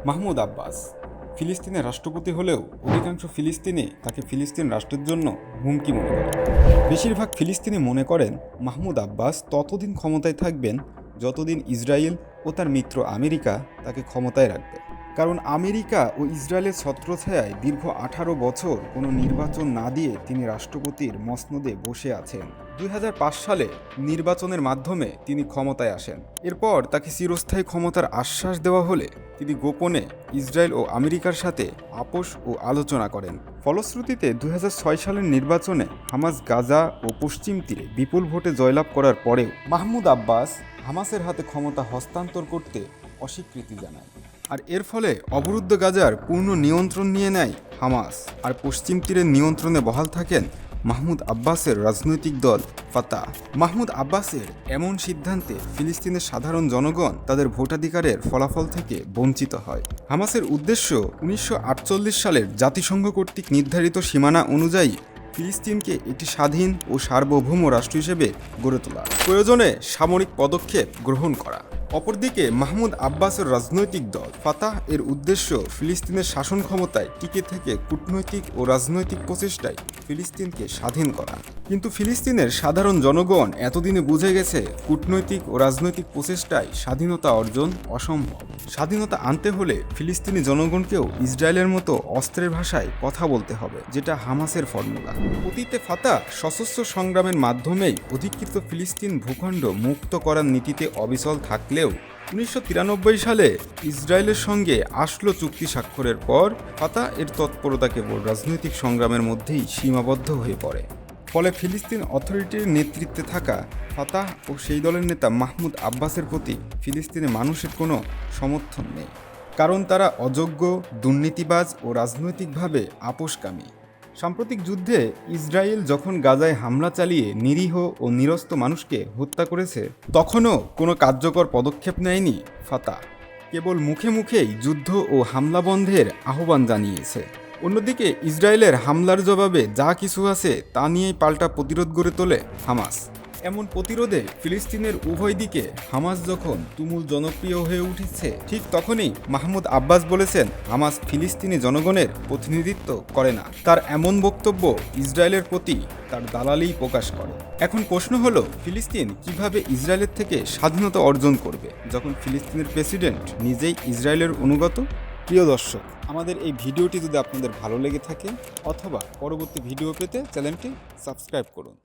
মাহমুদ আব্বাস ফিলিস্তিনের রাষ্ট্রপতি হলেও অধিকাংশ ফিলিস্তিনি তাকে ফিলিস্তিন রাষ্ট্রের জন্য হুমকি মনে করে। বেশিরভাগ ফিলিস্তিনি মনে করেন মাহমুদ আব্বাস ততদিন ক্ষমতায় থাকবেন যতদিন ইসরায়েল ও তার মিত্র আমেরিকা তাকে ক্ষমতায় রাখবে। কারণ আমেরিকা ও ইসরায়েলের ছত্রছায়ায় দীর্ঘ 18 বছর কোনো নির্বাচন না দিয়ে তিনি রাষ্ট্রপতির মসনদে বসে আছেন। 2005 সালে নির্বাচনের মাধ্যমে তিনি ক্ষমতায় আসেন। এরপর তাকে চিরস্থায়ী ক্ষমতার আশ্বাস দেওয়া হলে তিনি গোপনে ইসরায়েল ও আমেরিকার সাথে আপোষ ও আলোচনা করেন। ফলশ্রুতিতে 2006 সালের নির্বাচনে হামাস গাজা ও পশ্চিম তীরে বিপুল ভোটে জয়লাভ করার পরেও মাহমুদ আব্বাস হামাসের হাতে ক্ষমতা হস্তান্তর করতে অস্বীকৃতি জানায়। আর এর ফলে অবরুদ্ধ গাজার পূর্ণ নিয়ন্ত্রণ নিয়ে নেয় হামাস। আর পশ্চিম তীরের নিয়ন্ত্রণে বহাল থাকেন মাহমুদ আব্বাসের রাজনৈতিক দল ফাতাহ। মাহমুদ আব্বাসের এমন সিদ্ধান্তে ফিলিস্তিনের সাধারণ জনগণ তাদের ভোটাধিকারের ফলাফল থেকে বঞ্চিত হয়। হামাসের উদ্দেশ্য 1948 সালের জাতিসংঘ কর্তৃক নির্ধারিত সীমানা অনুযায়ী ফিলিস্তিনকে একটি স্বাধীন ও সার্বভৌম রাষ্ট্র হিসেবে গড়ে তোলা, প্রয়োজনে সামরিক পদক্ষেপ গ্রহণ করা। অপরদিকে মাহমুদ আব্বাসের রাজনৈতিক দল ফাতাহ এর উদ্দেশ্য ফিলিস্তিনের শাসন ক্ষমতায় টিকে থেকে কূটনৈতিক ও রাজনৈতিক প্রচেষ্টায় ফিলিস্তিনকে স্বাধীন করা। কিন্তু ফিলিস্তিনের সাধারণ জনগণ এতদিনে বুঝে গেছে কূটনৈতিক ও রাজনৈতিক প্রচেষ্টায় স্বাধীনতা অর্জন অসম্ভব। স্বাধীনতা আনতে হলে ফিলিস্তিনি জনগণকেও ইসরায়েলের মতো অস্ত্রের ভাষায় কথা বলতে হবে, যেটা হামাসের ফর্মুলা। অতীতে ফাতাহ সশস্ত্র সংগ্রামের মাধ্যমেই অধিকৃত ফিলিস্তিন ভূখণ্ড মুক্ত করার নীতিতে অবিচল থাকলেও 1993 সালে ইসরায়েলের সঙ্গে আসলো চুক্তি স্বাক্ষরের পর ফাতাহ এর তৎপরতা কেবল রাজনৈতিক সংগ্রামের মধ্যেই সীমাবদ্ধ হয়ে পড়ে। ফলে ফিলিস্তিন অথরিটির নেতৃত্বে থাকা ফাতাহ ও সেই দলের নেতা মাহমুদ আব্বাসের প্রতি ফিলিস্তিনের মানুষের কোনো সমর্থন নেই, কারণ তারা অযোগ্য, দুর্নীতিবাজ ও রাজনৈতিকভাবে আপোষকামী। সাম্প্রতিক যুদ্ধে ইসরায়েল যখন গাজায় হামলা চালিয়ে নিরীহ ও নিরস্ত মানুষকে হত্যা করেছে, তখনও কোনো কার্যকর পদক্ষেপ নেয়নি ফাতাহ, কেবল মুখে মুখেই যুদ্ধ ও হামলা বন্ধের আহ্বান জানিয়েছে। অন্যদিকে ইসরায়েলের হামলার জবাবে যা কিছু আছে তা নিয়েই পাল্টা প্রতিরোধ গড়ে তোলে হামাস। এমন প্রতিরোধে ফিলিস্তিনের উভয় দিকে হামাস যখন তুমুল জনপ্রিয় হয়ে উঠেছে, ঠিক তখনই মাহমুদ আব্বাস বলেছেন হামাস ফিলিস্তিনি জনগণের প্রতিনিধিত্ব করে না। তার এমন বক্তব্য ইসরায়েলের প্রতি তার দালালি প্রকাশ করে। এখন প্রশ্ন হলো, ফিলিস্তিন কিভাবে ইসরায়েলের থেকে স্বাধীনতা অর্জন করবে যখন ফিলিস্তিনের প্রেসিডেন্ট নিজেই ইসরায়েলের অনুগত? প্রিয় দর্শক, আমাদের এই ভিডিওটি যদি আপনাদের ভালো লেগে থাকে অথবা পরবর্তী ভিডিও পেতে চ্যানেলটি সাবস্ক্রাইব করুন।